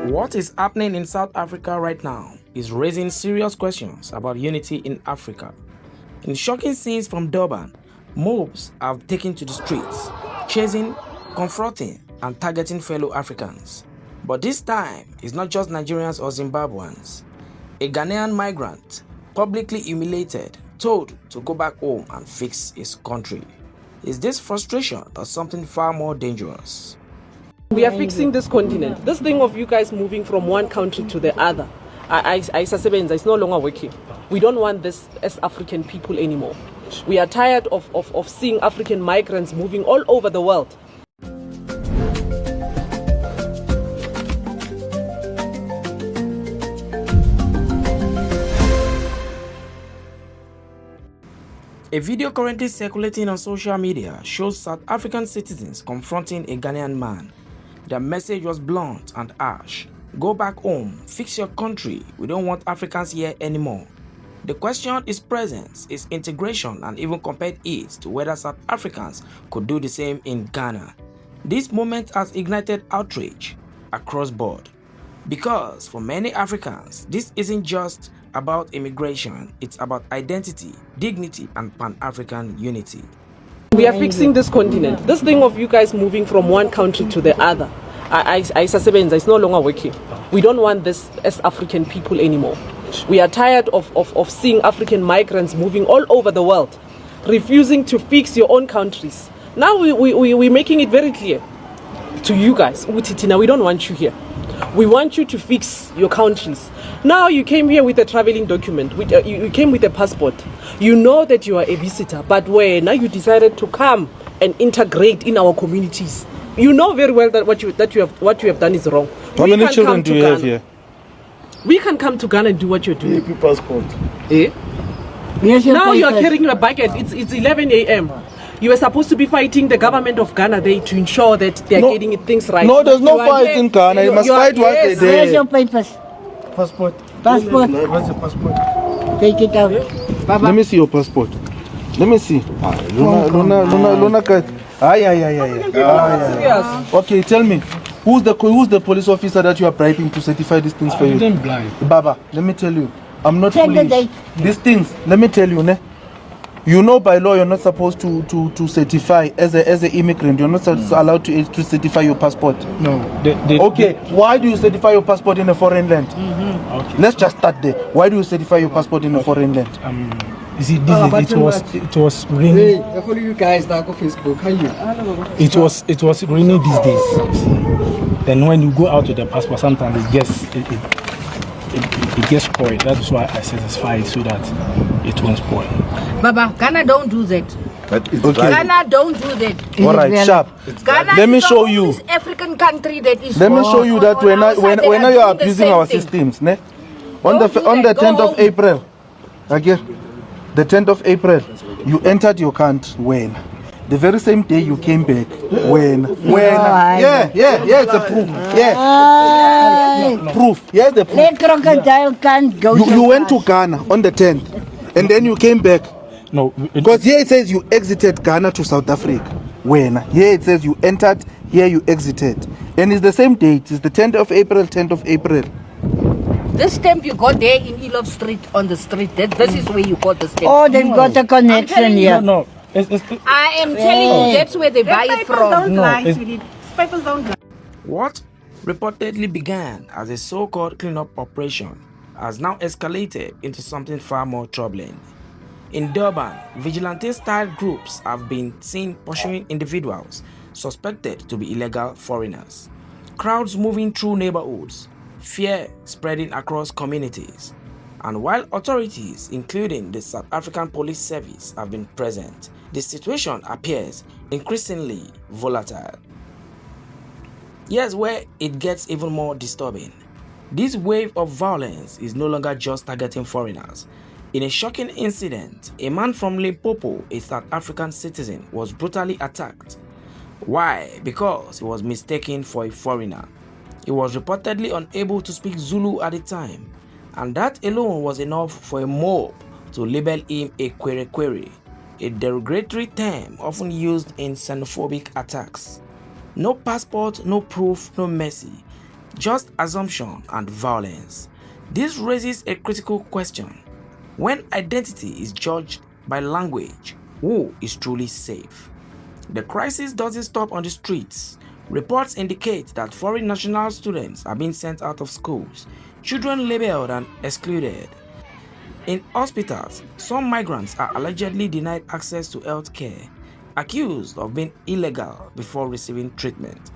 What is happening in South Africa right now is raising serious questions about unity in Africa. In shocking scenes from Durban, mobs have taken to the streets, chasing, confronting, and targeting fellow Africans. But this time, it's not just Nigerians or Zimbabweans. A Ghanaian migrant, publicly humiliated, told to go back home and fix his country. Is this frustration or something far more dangerous? We are fixing this continent. This thing of you guys moving from one country to the other, it's no longer working. We don't want this as African people anymore. We are tired of seeing African migrants moving all over the world. A video currently circulating on social media shows South African citizens confronting a Ghanaian man. Their message was blunt and harsh. Go back home, fix your country, we don't want Africans here anymore. The question is presence, is integration, and even compared it to whether South Africans could do the same in Ghana. This moment has ignited outrage across board. Because for many Africans, this isn't just about immigration, it's about identity, dignity, and Pan-African unity. We are fixing this continent. This thing of you guys moving from one country to the other, it's no longer working. We don't want this as African people anymore. We are tired of seeing African migrants moving all over the world, refusing to fix your own countries. Now we're making it very clear to you guys, Utitina, we don't want you here. We want you to fix your countries. Now you came here with a traveling document. You came with a passport. You know that you are a visitor, but now you decided to come and integrate in our communities. You know very well that what you have done is wrong. How many children do you have here? We can come to Ghana and do what you're doing. Your passport. Eh? Now you are carrying a bucket. It's 11 a.m. You were supposed to be fighting the government of Ghana there to ensure that they are getting things right. No, there's no fight in Ghana. You must fight what they did. Where's your papers? Passport. Passport. What's the passport? Take it out. Baba. Let me see your passport. Let me see. Luna. Okay, tell me. Who's the police officer that you are bribing to certify these things for you? I'm blind. Baba, let me tell you. I'm not Check the foolish. date. These things, let me tell you, you know by law you're not supposed to certify as an immigrant. You're not allowed to certify your passport. No. Okay, why do you certify your passport in a foreign land? Okay. Let's just start there. Why do you certify your passport in a foreign land? You see, it was raining. Hey, I follow you guys now on Facebook. How you? It was raining these days. Then when you go out with the passport, sometimes it gets spoiled. That's why I satisfy it so that it won't spoil. Baba, Ghana don't do that. Okay. Ghana don't do that. All right, sharp. Ghana Let me is show the you. only African country that is. Let me show you that when outside you are doing the abusing same our thing. systems, Don't do on the that. Go 10th of home. April, okay, the 10th of April, you entered your country when? The very same day you came back. When? Yeah, it's a proof. Yeah. Proof. Here's the proof. That crocodile can't go. You went to Ghana on the 10th, and then you came back. No, Because here it says you exited Ghana to South Africa. When? Here it says you entered, here you exited. And it's the same date. It's the 10th of April, 10th of April. This stamp you got there in Elof Street on the street. This is where you got the stamp. Oh, they've got a connection here. no. I am telling you, that's where they buy it from. What reportedly began as a so-called cleanup operation has now escalated into something far more troubling. In Durban, vigilante-style groups have been seen pursuing individuals suspected to be illegal foreigners. Crowds moving through neighborhoods, fear spreading across communities. And while authorities, including the South African Police Service, have been present, the situation appears increasingly volatile. Here's where it gets even more disturbing. This wave of violence is no longer just targeting foreigners. In a shocking incident, a man from Limpopo, a South African citizen, was brutally attacked. Why? Because he was mistaken for a foreigner. He was reportedly unable to speak Zulu at the time, and that alone was enough for a mob to label him a kwere, a derogatory term often used in xenophobic attacks. No passport, no proof, no mercy. just assumption and violence. This raises a critical question. When identity is judged by language, who is truly safe? The crisis doesn't stop on the streets. Reports indicate that foreign national students are being sent out of schools, children labeled and excluded. In hospitals, some migrants are allegedly denied access to health care, accused of being illegal before receiving treatment.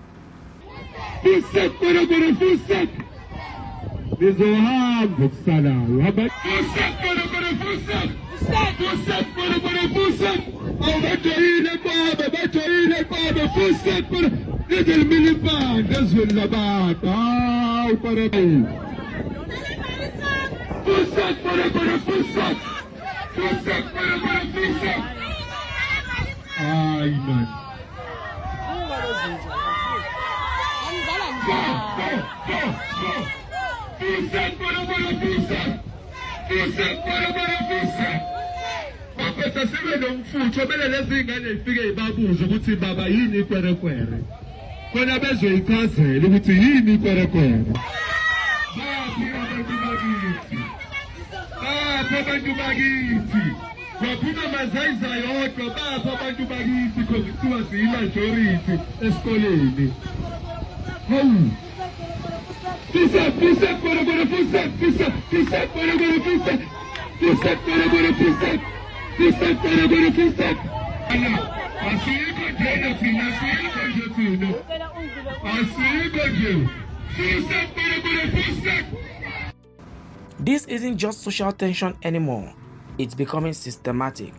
This isn't just social tension anymore, it's becoming systematic.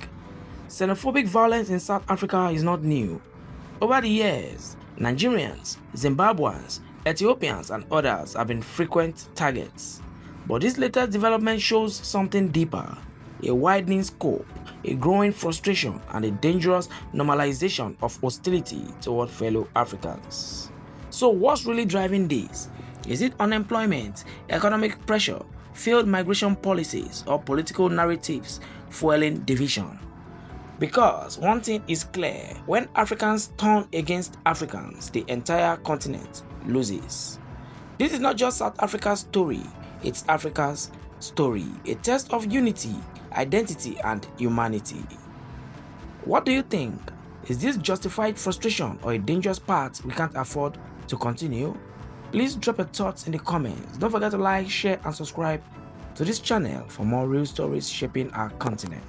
Xenophobic violence in South Africa is not new. Over the years, Nigerians, Zimbabweans, Ethiopians and others have been frequent targets. But this latest development shows something deeper, a widening scope, a growing frustration and a dangerous normalization of hostility toward fellow Africans. So what's really driving this? Is it unemployment, economic pressure, failed migration policies, or political narratives fueling division? Because one thing is clear, when Africans turn against Africans, the entire continent loses. This is not just South Africa's story, it's Africa's story, a test of unity, identity, and humanity. What do you think? Is this justified frustration or a dangerous path we can't afford to continue? Please drop your thoughts in the comments. Don't forget to like, share, and subscribe to this channel for more real stories shaping our continent.